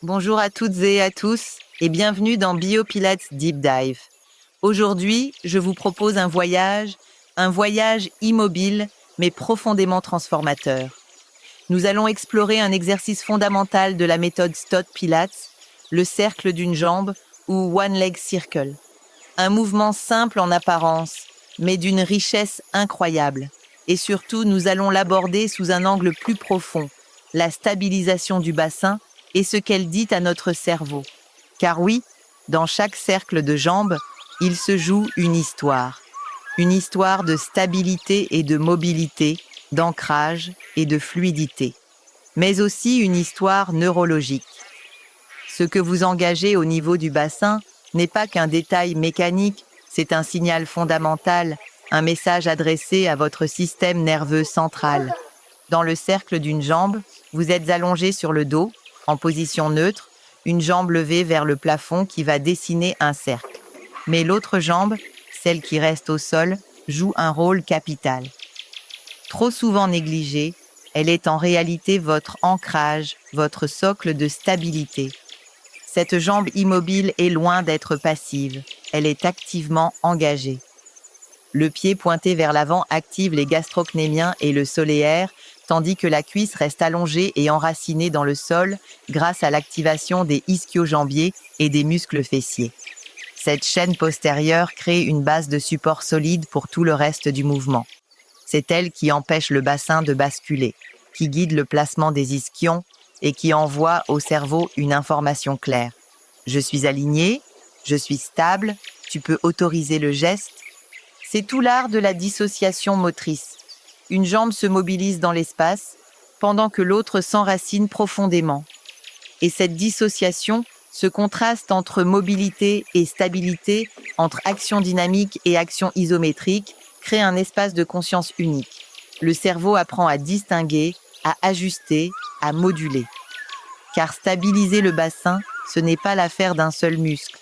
Bonjour à toutes et à tous et bienvenue dans BioPilates Deep Dive. Aujourd'hui, je vous propose un voyage immobile mais profondément transformateur. Nous allons explorer un exercice fondamental de la méthode Stott Pilates, le cercle d'une jambe ou One Leg Circle. Un mouvement simple en apparence, mais d'une richesse incroyable. Et surtout, nous allons l'aborder sous un angle plus profond, la stabilisation du bassin et ce qu'elle dit à notre cerveau. Car oui, dans chaque cercle de jambes, il se joue une histoire de stabilité et de mobilité, d'ancrage et de fluidité, mais aussi une histoire neurologique. Ce que vous engagez au niveau du bassin n'est pas qu'un détail mécanique, c'est un signal fondamental, un message adressé à votre système nerveux central. Dans le cercle d'une jambe, vous êtes allongé sur le dos, en position neutre, une jambe levée vers le plafond qui va dessiner un cercle. Mais l'autre jambe, celle qui reste au sol, joue un rôle capital. Trop souvent négligée, elle est en réalité votre ancrage, votre socle de stabilité. Cette jambe immobile est loin d'être passive, elle est activement engagée. Le pied pointé vers l'avant active les gastrocnémiens et le soléaire, tandis que la cuisse reste allongée et enracinée dans le sol grâce à l'activation des ischio-jambiers et des muscles fessiers. Cette chaîne postérieure crée une base de support solide pour tout le reste du mouvement. C'est elle qui empêche le bassin de basculer, qui guide le placement des ischions et qui envoie au cerveau une information claire. Je suis aligné, je suis stable, tu peux autoriser le geste. C'est tout l'art de la dissociation motrice. Une jambe se mobilise dans l'espace, pendant que l'autre s'enracine profondément. Et cette dissociation, ce contraste entre mobilité et stabilité, entre action dynamique et action isométrique, crée un espace de conscience unique. Le cerveau apprend à distinguer, à ajuster, à moduler. Car stabiliser le bassin, ce n'est pas l'affaire d'un seul muscle.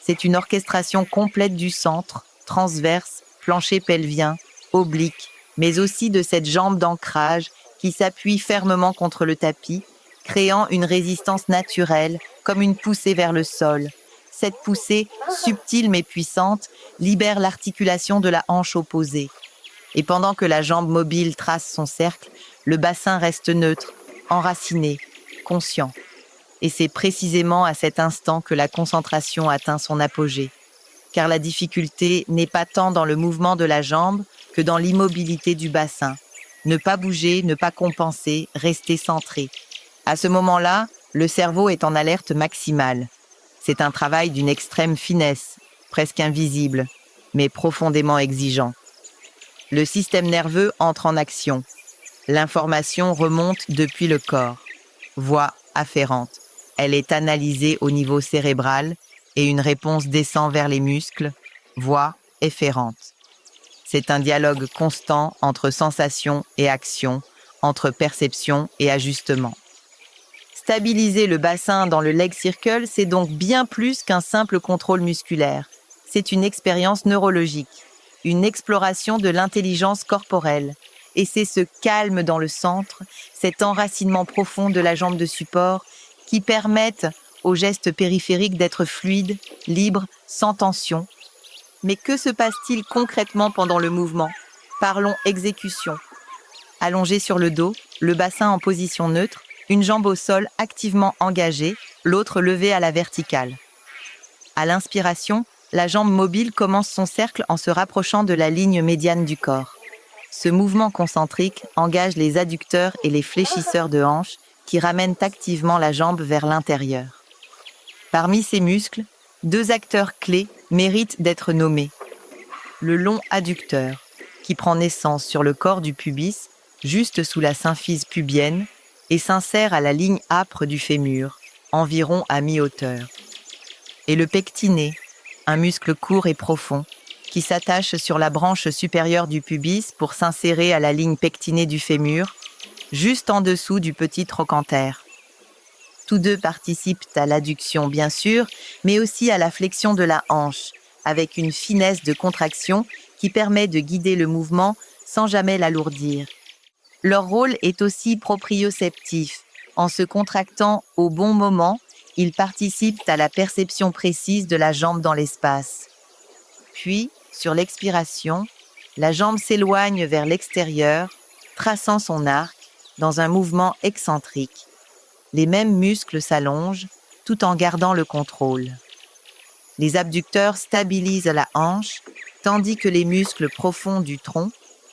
C'est une orchestration complète du centre, transverse, plancher pelvien, oblique, mais aussi de cette jambe d'ancrage qui s'appuie fermement contre le tapis, créant une résistance naturelle, comme une poussée vers le sol. Cette poussée, subtile mais puissante, libère l'articulation de la hanche opposée. Et pendant que la jambe mobile trace son cercle, le bassin reste neutre, enraciné, conscient. Et c'est précisément à cet instant que la concentration atteint son apogée. Car la difficulté n'est pas tant dans le mouvement de la jambe que dans l'immobilité du bassin. Ne pas bouger, ne pas compenser, rester centré. À ce moment-là, le cerveau est en alerte maximale. C'est un travail d'une extrême finesse, presque invisible, mais profondément exigeant. Le système nerveux entre en action. L'information remonte depuis le corps. Voie afférente. Elle est analysée au niveau cérébral et une réponse descend vers les muscles. Voie efférente. C'est un dialogue constant entre sensation et action, entre perception et ajustement. Stabiliser le bassin dans le leg circle, c'est donc bien plus qu'un simple contrôle musculaire. C'est une expérience neurologique, une exploration de l'intelligence corporelle. Et c'est ce calme dans le centre, cet enracinement profond de la jambe de support qui permettent aux gestes périphériques d'être fluides, libres, sans tension. Mais que se passe-t-il concrètement pendant le mouvement ? Parlons exécution. Allongé sur le dos, le bassin en position neutre, une jambe au sol activement engagée, l'autre levée à la verticale. À l'inspiration, la jambe mobile commence son cercle en se rapprochant de la ligne médiane du corps. Ce mouvement concentrique engage les adducteurs et les fléchisseurs de hanches qui ramènent activement la jambe vers l'intérieur. Parmi ces muscles, 2 acteurs clés méritent d'être nommés. Le long adducteur, qui prend naissance sur le corps du pubis, juste sous la symphyse pubienne, et s'insère à la ligne âpre du fémur, environ à mi-hauteur. Et le pectiné, un muscle court et profond, qui s'attache sur la branche supérieure du pubis pour s'insérer à la ligne pectinée du fémur, juste en dessous du petit trochanter. Tous deux participent à l'adduction, bien sûr, mais aussi à la flexion de la hanche, avec une finesse de contraction qui permet de guider le mouvement sans jamais l'alourdir. Leur rôle est aussi proprioceptif, en se contractant au bon moment Ils participent à la perception précise de la jambe dans l'espace. Puis, sur l'expiration, la jambe s'éloigne vers l'extérieur, traçant son arc dans un mouvement excentrique. Les mêmes muscles s'allongent tout en gardant le contrôle. Les abducteurs stabilisent la hanche, tandis que les muscles profonds du tronc,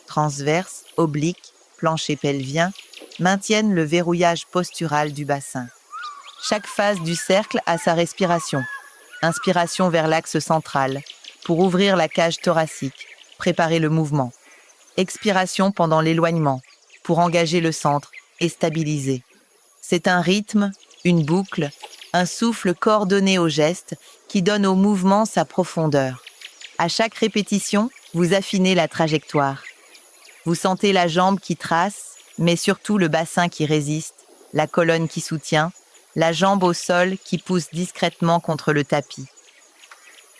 transverse, oblique, plancher pelvien, maintiennent le verrouillage postural du bassin. Chaque phase du cercle a sa respiration. Inspiration vers l'axe central, pour ouvrir la cage thoracique, préparer le mouvement. Expiration pendant l'éloignement, pour engager le centre et stabiliser. C'est un rythme, une boucle, un souffle coordonné au geste qui donne au mouvement sa profondeur. À chaque répétition, vous affinez la trajectoire. Vous sentez la jambe qui trace, mais surtout le bassin qui résiste, la colonne qui soutient, la jambe au sol qui pousse discrètement contre le tapis.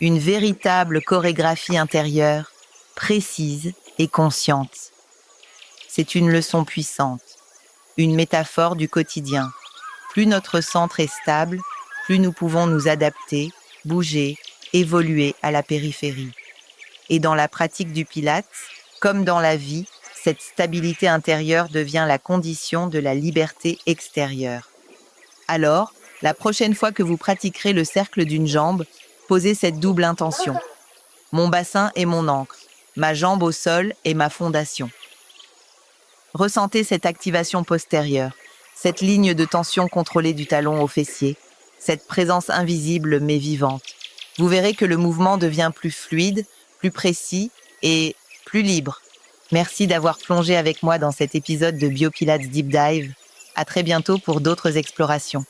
Une véritable chorégraphie intérieure, précise et consciente. C'est une leçon puissante, une métaphore du quotidien. Plus notre centre est stable, plus nous pouvons nous adapter, bouger, évoluer à la périphérie. Et dans la pratique du Pilates, comme dans la vie, cette stabilité intérieure devient la condition de la liberté extérieure. Alors, la prochaine fois que vous pratiquerez le cercle d'une jambe, posez cette double intention. Mon bassin est mon ancre, ma jambe au sol est ma fondation. Ressentez cette activation postérieure, cette ligne de tension contrôlée du talon au fessier, cette présence invisible mais vivante. Vous verrez que le mouvement devient plus fluide, plus précis et plus libre. Merci d'avoir plongé avec moi dans cet épisode de BioPilates Deep Dive. À très bientôt pour d'autres explorations.